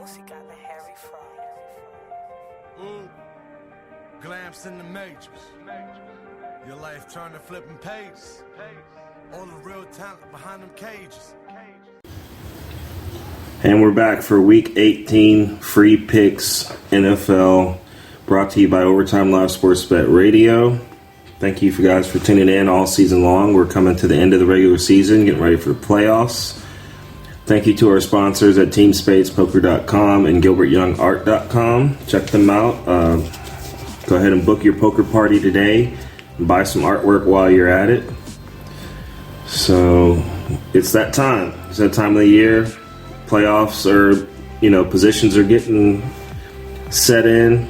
pussy got the hairy fro. Glamps in the majors. Your life turned to flipping pages. All the real talent behind them cages. And we're back for Week 18 Free Picks NFL, brought to you by Overtime Live Sports Bet Radio. Thank you guys for tuning in all season long. We're coming to the end of the regular season, getting ready for the playoffs. Thank you to our sponsors at TeamSpadesPoker.com and GilbertYoungArt.com. Check them out. Go ahead and book your poker party today and buy some artwork while you're at it. So it's that time. It's that time of the year. Playoffs are, positions are getting set in.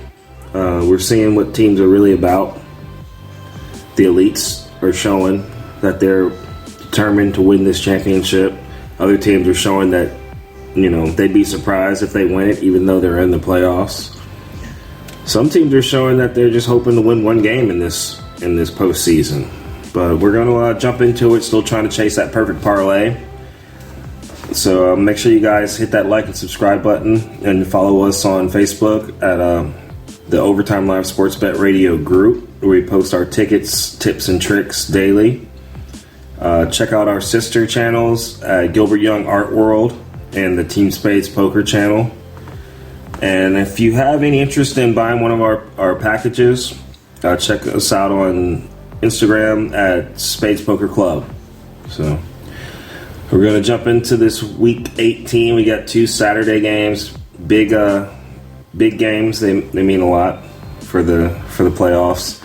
We're seeing what teams are really about. The elites are showing that they're determined to win this championship. Other teams are showing that, they'd be surprised if they win it, even though they're in the playoffs. Some teams are showing that they're just hoping to win one game in this postseason. But we're going to jump into it, still trying to chase that perfect parlay. So make sure you guys hit that like and subscribe button and follow us on Facebook at the Overtime Live Sports Bet Radio group, where we post our tickets, tips, and tricks daily. Check out our sister channels at Gilbert Young Art World and the Team Spades Poker channel. And if you have any interest in buying one of our packages, check us out on Instagram at Spades Poker Club. So we're going to jump into this Week 18. We got 2 Saturday games, big games. They mean a lot for the playoffs.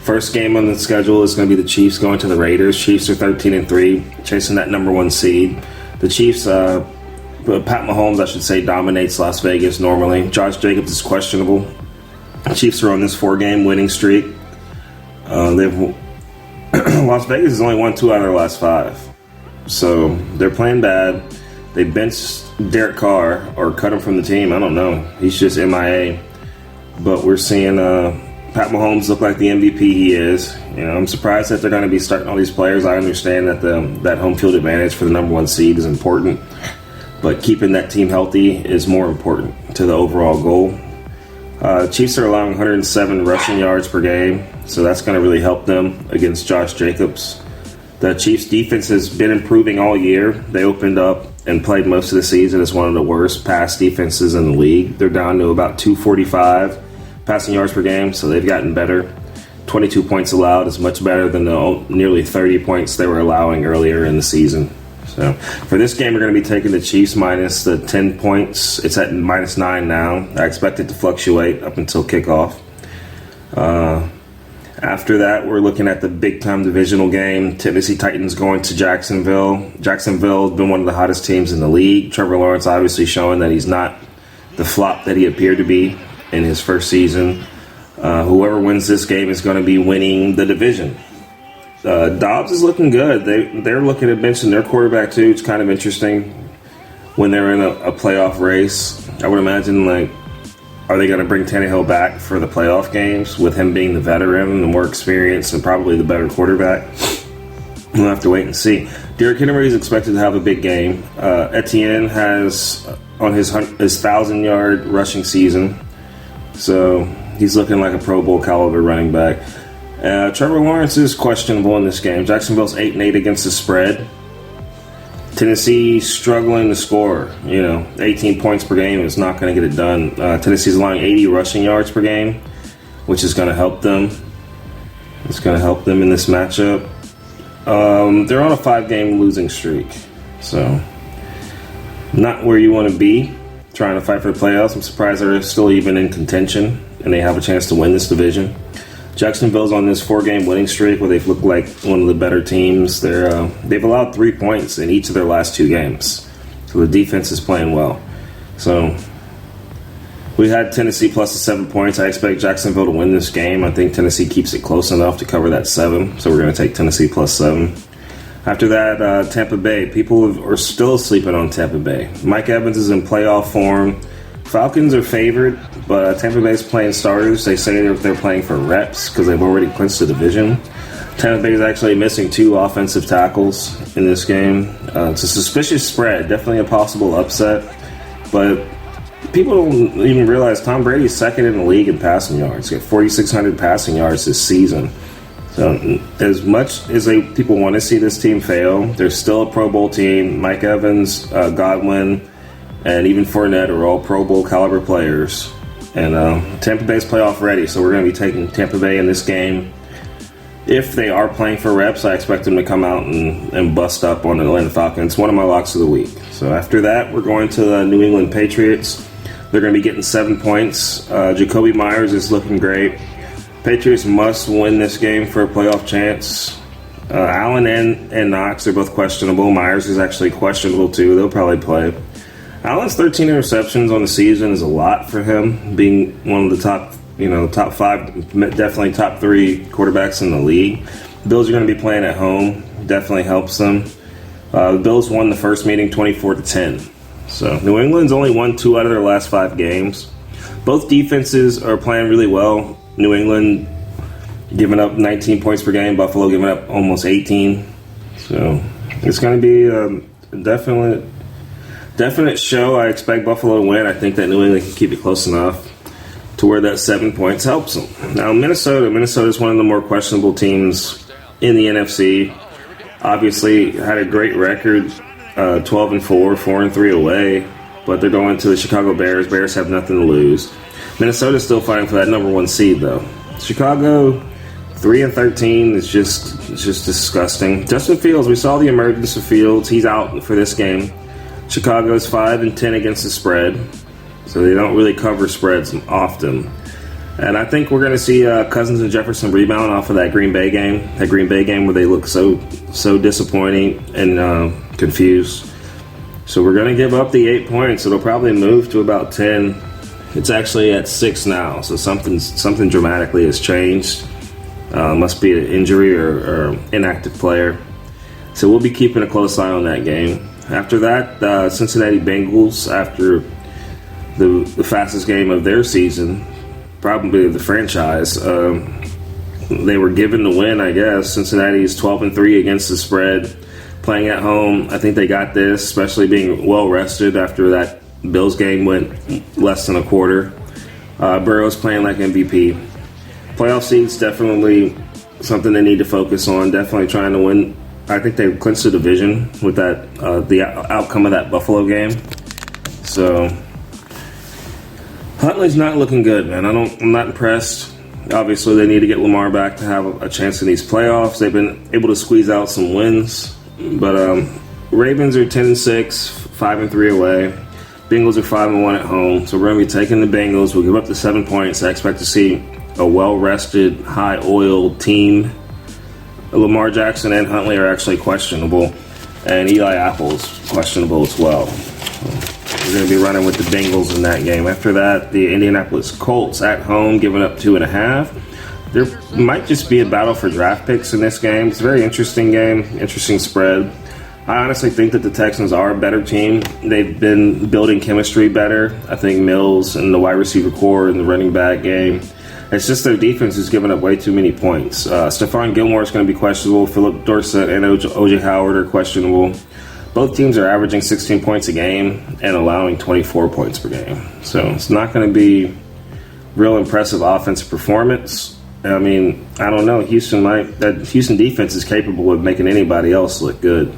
First game on the schedule is going to be the Chiefs going to the Raiders. Chiefs are 13-3, chasing that number 1 seed. The Chiefs, Pat Mahomes, I should say, dominates Las Vegas normally. Josh Jacobs is questionable. The Chiefs are on this 4-game winning streak. Las Vegas has only won 2 out of their last 5. So they're playing bad. They benched Derek Carr or cut him from the team. I don't know. He's just MIA. But we're seeing Pat Mahomes look like the MVP he is. I'm surprised that they're going to be starting all these players. I understand that that home field advantage for the number 1 seed is important. But keeping that team healthy is more important to the overall goal. Chiefs are allowing 107 rushing yards per game, so that's going to really help them against Josh Jacobs. The Chiefs' defense has been improving all year. They opened up and played most of the season as one of the worst pass defenses in the league. They're down to about 245 passing yards per game, so they've gotten better. 22 points allowed is much better than the nearly 30 points they were allowing earlier in the season. So for this game, we're going to be taking the Chiefs minus the 10 points. It's at -9 now. I expect it to fluctuate up until kickoff. After that, we're looking at the big-time divisional game. Tennessee Titans going to Jacksonville. Jacksonville has been one of the hottest teams in the league. Trevor Lawrence obviously showing that he's not the flop that he appeared to be in his first season. Whoever wins this game is going to be winning the division. Dobbs is looking good. They're looking at benching their quarterback too. It's kind of interesting when they're in a playoff race. I would imagine, are they going to bring Tannehill back for the playoff games with him being the veteran, the more experienced, and probably the better quarterback? We'll have to wait and see. Derrick Henry is expected to have a big game. Etienne has on his 1,000-yard rushing season, so he's looking like a Pro Bowl caliber running back. Trevor Lawrence is questionable in this game. Jacksonville's 8-8 against the spread. Tennessee struggling to score. 18 points per game is not going to get it done. Tennessee's allowing 80 rushing yards per game, which is going to help them. It's going to help them in this matchup. They're on a 5-game losing streak, so not where you want to be trying to fight for the playoffs. I'm surprised they're still even in contention and they have a chance to win this division. Jacksonville's on this 4-game winning streak where they've looked like one of the better teams. They've allowed 3 points in each of their last 2 games. So the defense is playing well. So we had Tennessee plus the 7 points. I expect Jacksonville to win this game. I think Tennessee keeps it close enough to cover that 7. So we're going to take Tennessee plus 7. After that, Tampa Bay. People are still sleeping on Tampa Bay. Mike Evans is in playoff form. Falcons are favored, but Tampa Bay's playing starters. They say they're playing for reps because they've already clinched the division. Tampa Bay is actually missing 2 offensive tackles in this game. It's a suspicious spread, definitely a possible upset, but people don't even realize Tom Brady's second in the league in passing yards. He's got 4,600 passing yards this season. So as much as people want to see this team fail, they're still a Pro Bowl team. Mike Evans, Godwin, and even Fournette are all Pro Bowl caliber players. And Tampa Bay's playoff ready, so we're going to be taking Tampa Bay in this game. If they are playing for reps, I expect them to come out and bust up on the Atlanta Falcons. It's one of my locks of the week. So after that, we're going to the New England Patriots. They're going to be getting 7 points. Jacoby Myers is looking great. Patriots must win this game for a playoff chance. Allen and Knox are both questionable. Myers is actually questionable too. They'll probably play. Allen's 13 interceptions on the season is a lot for him, being one of the top 5, definitely top 3 quarterbacks in the league. The Bills are going to be playing at home. Definitely helps them. The Bills won the first meeting 24-10. So New England's only won 2 out of their last 5 games. Both defenses are playing really well. New England giving up 19 points per game. Buffalo giving up almost 18. So it's going to be a definite show. I expect Buffalo to win. I think that New England can keep it close enough to where that 7 points helps them. Now Minnesota is one of the more questionable teams in the NFC. Obviously had a great record, 12-4, 4-3 away, but they're going to the Chicago Bears. Bears have nothing to lose. Minnesota's still fighting for that number 1 seed though. Chicago 3-13 is just disgusting. Justin Fields, we saw the emergence of Fields. He's out for this game. Chicago's 5-10 against the spread, so they don't really cover spreads often. And I think we're going to see Cousins and Jefferson rebound off of that Green Bay game. That Green Bay game where they look so disappointing and confused. So we're going to give up the 8 points. It'll probably move to about 10. It's actually at 6 now, so something dramatically has changed. Must be an injury or inactive player. So we'll be keeping a close eye on that game. After that, Cincinnati Bengals, after the fastest game of their season, probably the franchise, they were given the win, I guess. Cincinnati is 12-3 against the spread, playing at home. I think they got this, especially being well rested after that Bills game went less than a quarter. Burrow's playing like MVP. Playoff seeds, definitely something they need to focus on. Definitely trying to win. I think they clinched the division with that the outcome of that Buffalo game. So Huntley's not looking good, man. I'm not impressed. Obviously, they need to get Lamar back to have a chance in these playoffs. They've been able to squeeze out some wins, but Ravens are 10-6, 5-3 away. Bengals are 5-1 at home, so we're going to be taking the Bengals. We'll give up the 7 points. I expect to see a well-rested, high-oiled team. Lamar Jackson and Huntley are actually questionable, and Eli Apple's questionable as well. We're going to be running with the Bengals in that game. After that, the Indianapolis Colts at home, giving up 2.5. There might just be a battle for draft picks in this game. It's a very interesting game, interesting spread. I honestly think that the Texans are a better team. They've been building chemistry better. I think Mills and the wide receiver core in the running back game. It's just their defense is giving up way too many points. Stephon Gilmore is going to be questionable. Philip Dorsett and O.J. Howard are questionable. Both teams are averaging 16 points a game and allowing 24 points per game. So it's not going to be real impressive offensive performance. I mean, I don't know. That Houston defense is capable of making anybody else look good.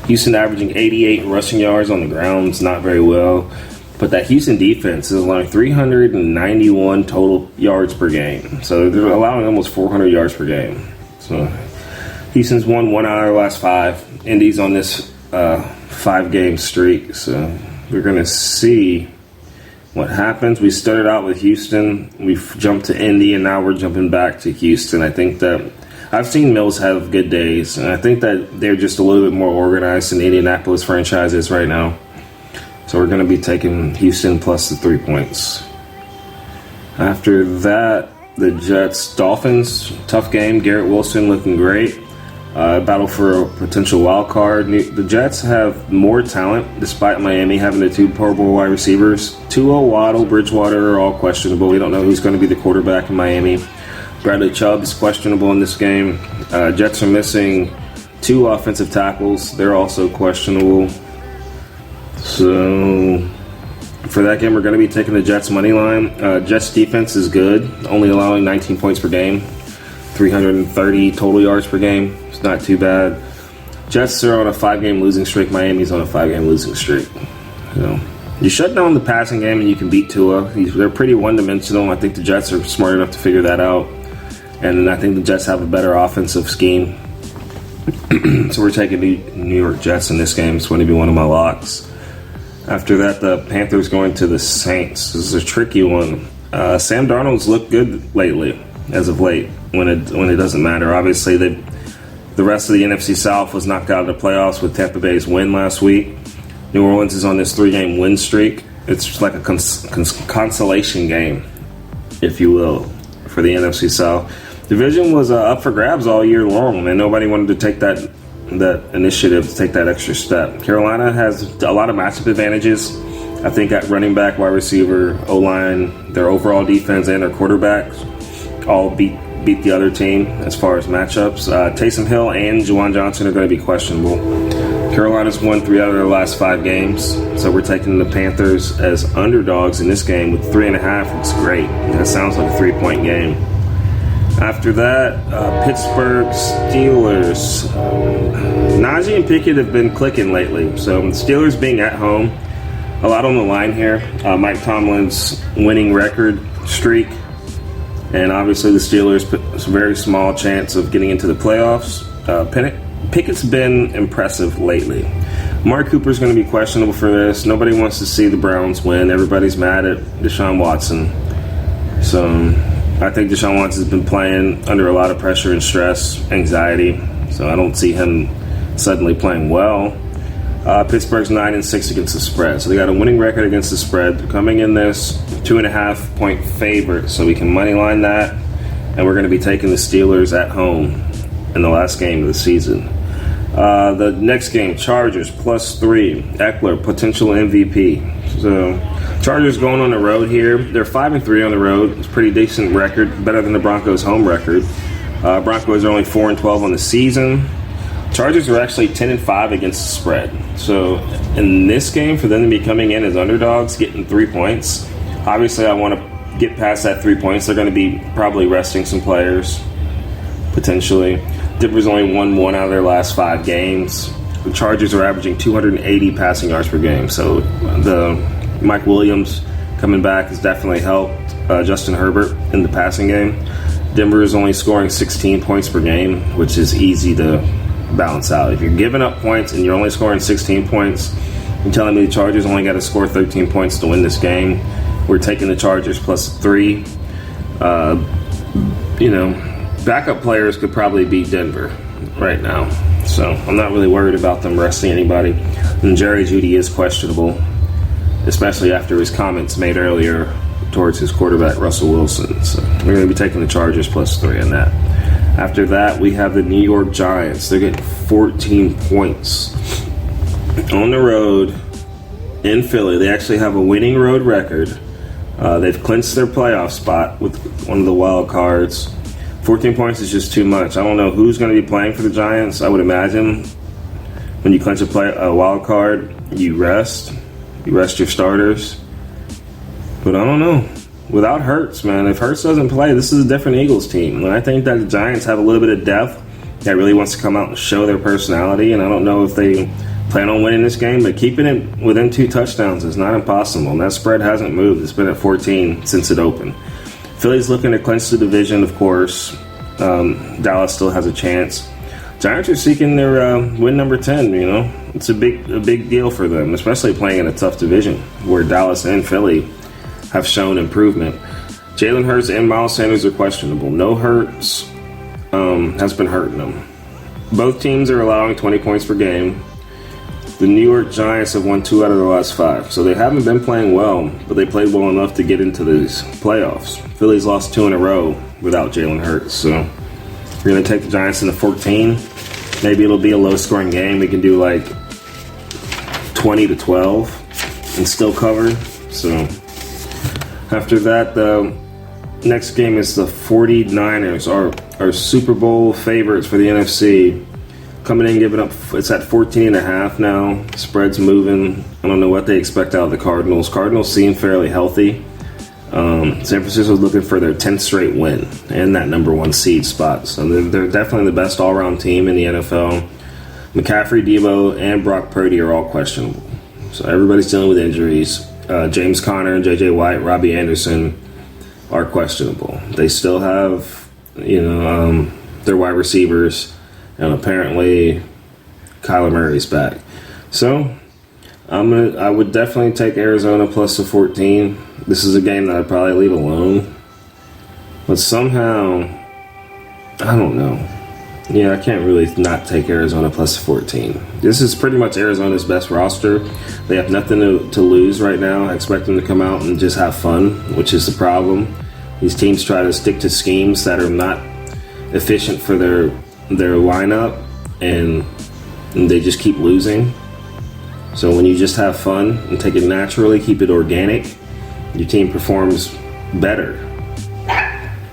Houston averaging 88 rushing yards on the ground is not very well. But that Houston defense is allowing 391 total yards per game. So they're allowing almost 400 yards per game. So Houston's won 1 out of their last 5. Indy's on this 5-game streak. So we're going to see what happens. We started out with Houston. We've jumped to Indy, and now we're jumping back to Houston. I think that I've seen Mills have good days, and I think that they're just a little bit more organized than the Indianapolis franchise is right now. So we're going to be taking Houston plus the 3 points. After that, the Jets-Dolphins, tough game. Garrett Wilson looking great. Battle for a potential wild card. The Jets have more talent, despite Miami having the 2 Pro Bowl wide receivers. Tua, Waddle, Bridgewater are all questionable. We don't know who's going to be the quarterback in Miami. Bradley Chubb is questionable in this game. Jets are missing 2 offensive tackles. They're also questionable. So For that game, we're going to be taking the Jets money line. Jets defense is good, only allowing 19 points per game, 330 total yards per game. It's not too bad. Jets are on a 5-game losing streak. Miami's on a 5-game losing streak. You shut down the passing game and you can beat Tua. They're pretty one-dimensional. I think the Jets are smart enough to figure that out. And I think the Jets have a better offensive scheme. So we're taking the New York Jets in this game. It's going to be one of my locks. After that, the Panthers going to the Saints. This is a tricky one. Sam Darnold's looked good lately, as of late, when it doesn't matter. Obviously, the rest of the NFC South was knocked out of the playoffs with Tampa Bay's win last week. New Orleans is on this 3-game win streak. It's just like a consolation game, if you will, for the NFC South. Division was up for grabs all year long, and nobody wanted to take that initiative, to take that extra step. Carolina has a lot of matchup advantages. I think at running back, wide receiver, O-line, their overall defense, and their quarterbacks all beat the other team as far as matchups. Taysom Hill and Juwan Johnson are going to be questionable. Carolina's won 3 out of their last 5 games, so we're taking the Panthers as underdogs in this game with 3.5. It's great. That sounds like a 3-point game. After that, Pittsburgh Steelers. Najee and Pickett have been clicking lately, so the Steelers being at home, a lot on the line here. Mike Tomlin's winning record streak, and obviously the Steelers put a very small chance of getting into the playoffs. Pickett's been impressive lately. Mark Cooper's going to be questionable for this. Nobody wants to see the Browns win. Everybody's mad at Deshaun Watson. So I think Deshaun Watson's been playing under a lot of pressure and stress, anxiety. So I don't see him suddenly playing well. Pittsburgh's 9-6 against the spread. So they got a winning record against the spread. They're coming in this 2.5-point favorite. So we can money line that. And we're going to be taking the Steelers at home in the last game of the season. The next game, Chargers +3. Eckler, potential MVP. So Chargers going on the road here. They're 5-3 on the road. It's a pretty decent record, better than the Broncos' home record. Broncos are only 4-12 on the season. Chargers are actually 10-5 against the spread. So in this game, for them to be coming in as underdogs, getting 3 points, obviously I want to get past that 3 points. They're going to be probably resting some players, potentially. Denver's only won 1 out of their last 5 games. The Chargers are averaging 280 passing yards per game. So the Mike Williams coming back has definitely helped Justin Herbert in the passing game. Denver is only scoring 16 points per game, which is easy to balance out. If you're giving up points and you're only scoring 16 points, you're telling me the Chargers only got to score 13 points to win this game. We're taking the Chargers +3. Backup players could probably beat Denver right now. So I'm not really worried about them resting anybody. And Jerry Jeudy is questionable, especially after his comments made earlier towards his quarterback, Russell Wilson. So we're going to be taking the Chargers +3 on that. After that, we have the New York Giants. They're getting 14 points on the road in Philly. They actually have a winning road record. They've clinched their playoff spot with one of the wild cards. 14 points is just too much. I don't know who's going to be playing for the Giants. I would imagine when you clinch a wild card, you rest your starters. But I don't know. Without Hurts, man, if Hurts doesn't play, this is a different Eagles team. And I think that the Giants have a little bit of depth that really wants to come out and show their personality. And I don't know if they plan on winning this game, but keeping it within 2 touchdowns is not impossible. And that spread hasn't moved. It's been at 14 since it opened. Philly's looking to clinch the division, of course. Dallas still has a chance. Giants are seeking their win number 10, It's a big deal for them, especially playing in a tough division where Dallas and Philly have shown improvement. Jalen Hurts and Miles Sanders are questionable. No Hurts has been hurting them. Both teams are allowing 20 points per game. The New York Giants have won 2 out of their last 5, so they haven't been playing well, but they played well enough to get into these playoffs. Philly's lost 2 in a row without Jalen Hurts, so we're going to take the Giants into 14. Maybe it'll be a low-scoring game. We can do like 20-12 and still cover. So after that, the next game is the 49ers, our Super Bowl favorites for the NFC. coming in, giving up. It's at 14.5 now. Spread's moving. I don't know what they expect out of the Cardinals. Cardinals seem fairly healthy. San Francisco's looking for their 10th straight win and that number 1 seed spot. So they're definitely the best all-around team in the NFL. McCaffrey, Debo, and Brock Purdy are all questionable. So everybody's dealing with injuries. James Conner, J.J. White, Robbie Anderson are questionable. They still have, their wide receivers, and apparently Kyler Murray's back. So I would definitely take Arizona plus the 14. This is a game that I'd probably leave alone. But somehow, I don't know. Yeah, I can't really not take Arizona plus 14. This is pretty much Arizona's best roster. They have nothing to lose right now. I expect them to come out and just have fun, which is the problem. These teams try to stick to schemes that are not efficient for their lineup, and they just keep losing. So when you just have fun and take it naturally, keep it organic, your team performs better.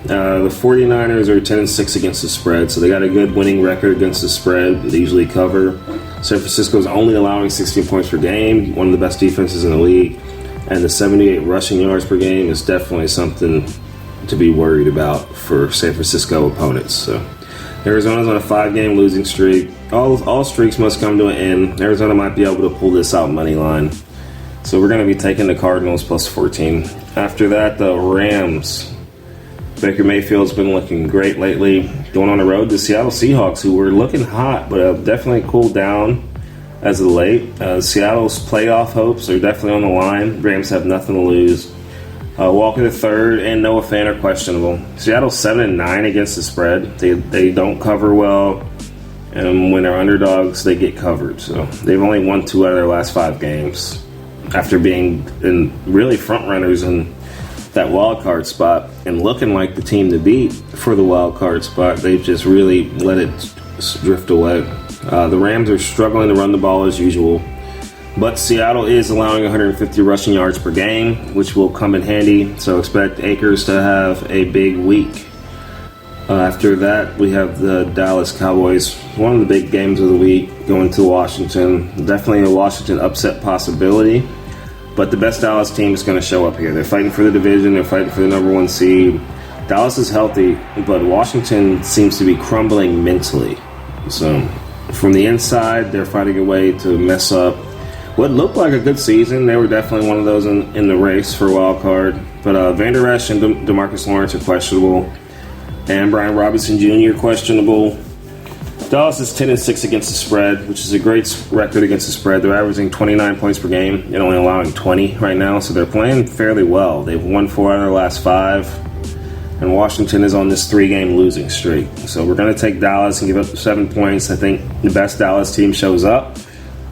The 49ers are 10-6 against the spread, so they got a good winning record against the spread. They usually cover. San Francisco's only allowing 16 points per game, one of the best defenses in the league, and the 78 rushing yards per game is definitely something to be worried about for San Francisco opponents. So Arizona's on a 5-game losing streak. All streaks must come to an end. Arizona might be able to pull this out money line. So we're going to be taking the Cardinals plus 14. After that, the Rams. Baker Mayfield's been looking great lately. Going on the road, the Seattle Seahawks, who were looking hot, but have definitely cooled down as of late. Seattle's playoff hopes are definitely on the line. Rams have nothing to lose. Walker III and Noah Fant are questionable. Seattle's 7-9 against the spread. They don't cover well, and when they're underdogs, they get covered. So they've only won 2 out of their last 5 games after being really front runners in that wild card spot and looking like the team to beat for the wild card spot. They've just really let it drift away. The Rams are struggling to run the ball as usual, but Seattle is allowing 150 rushing yards per game, which will come in handy. So expect Akers to have a big week. After that, we have the Dallas Cowboys, one of the big games of the week, going to Washington. Definitely a Washington upset possibility. But the best Dallas team is going to show up here. They're fighting for the division. They're fighting for the number 1 seed. Dallas is healthy, but Washington seems to be crumbling mentally. So from the inside, they're finding a way to mess up what looked like a good season. They were definitely one of those in the race for a wild card. But Van Der Esch and DeMarcus Lawrence are questionable. And Brian Robinson Jr. questionable. Dallas is 10-6 against the spread, which is a great record against the spread. They're averaging 29 points per game and only allowing 20 right now, so they're playing fairly well. They've won 4 out of their last 5, and Washington is on this 3-game losing streak. So we're going to take Dallas and give up 7 points. I think the best Dallas team shows up.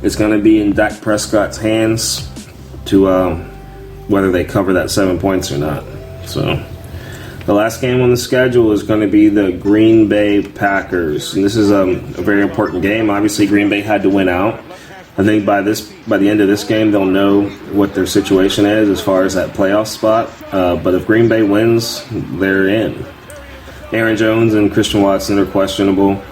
It's going to be in Dak Prescott's hands to whether they cover that 7 points or not. So the last game on the schedule is going to be the Green Bay Packers. And this is a very important game. Obviously, Green Bay had to win out. I think by the end of this game, they'll know what their situation is as far as that playoff spot. But if Green Bay wins, they're in. Aaron Jones and Christian Watson are questionable.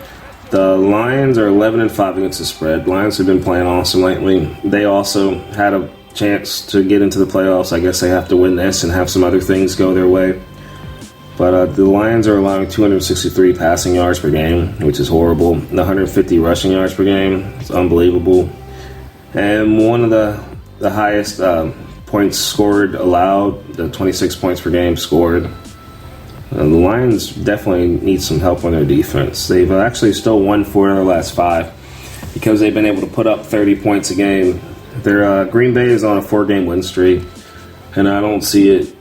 The Lions are 11-5 against the spread. Lions have been playing awesome lately. They also had a chance to get into the playoffs. I guess they have to win this and have some other things go their way. But the Lions are allowing 263 passing yards per game, which is horrible. 150 rushing yards per game. It's unbelievable. And one of the highest points scored allowed, the 26 points per game scored. The Lions definitely need some help on their defense. They've actually still won 4 of their last 5 because they've been able to put up 30 points a game. Their Green Bay is on a 4-game win streak, and I don't see it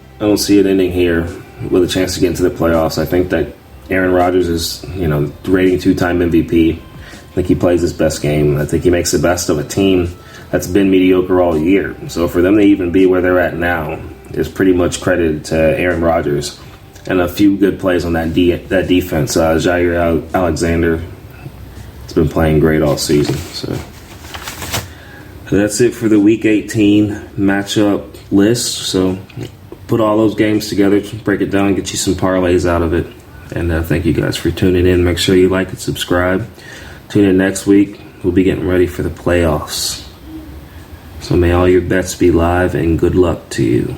ending here with a chance to get into the playoffs. I think that Aaron Rodgers is, rating 2-time MVP. I think he plays his best game. I think he makes the best of a team that's been mediocre all year. So for them to even be where they're at now is pretty much credited to Aaron Rodgers and a few good plays on that defense. Jair Alexander has been playing great all season. So that's it for the Week 18 matchup list. So put all those games together, break it down, get you some parlays out of it. And thank you guys for tuning in. Make sure you like and subscribe. Tune in next week. We'll be getting ready for the playoffs. So may all your bets be live and good luck to you.